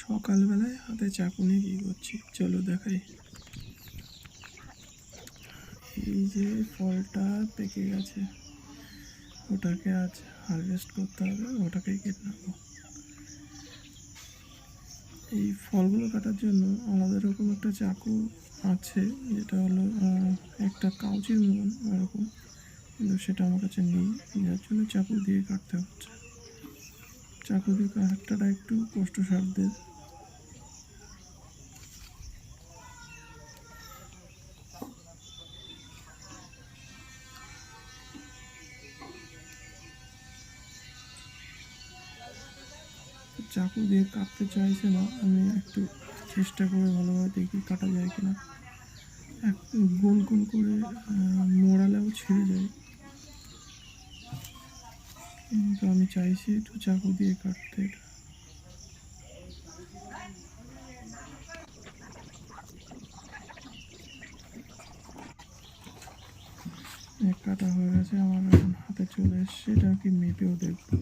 সকালবেলায় হাতে চাকু নিয়ে কী করছি চলো দেখাই। এই যে ফলটা পেকে গেছে, ওটাকে আজ হারভেস্ট করতে হবে, ওটাকেই কেটে নেবো। এই ফলগুলো কাটার জন্য আলাদা রকম একটা চাকু আছে, যেটা হলো একটা কাউচির মতন ওরকম, কিন্তু সেটা আমার কাছে নেই, যার জন্য চাকু দিয়ে কাটতে হচ্ছে। চাকু দিয়ে কাটাটা একটু কষ্টসাধ্য। চাকু দিয়ে কাটতে চাইছে না, আমি একটু চেষ্টা করে ভালোভাবে দেখি কাটা যায় কিনা। গোল গোল করে মোড়ালেও ছিঁড়ে যায়, কিন্তু আমি চাইছি একটু চাকু দিয়ে কাটতে। কাটা হয়ে গেছে আমার, এখন হাতে চলে এসছে, এটা কি মেপেও দেখবো।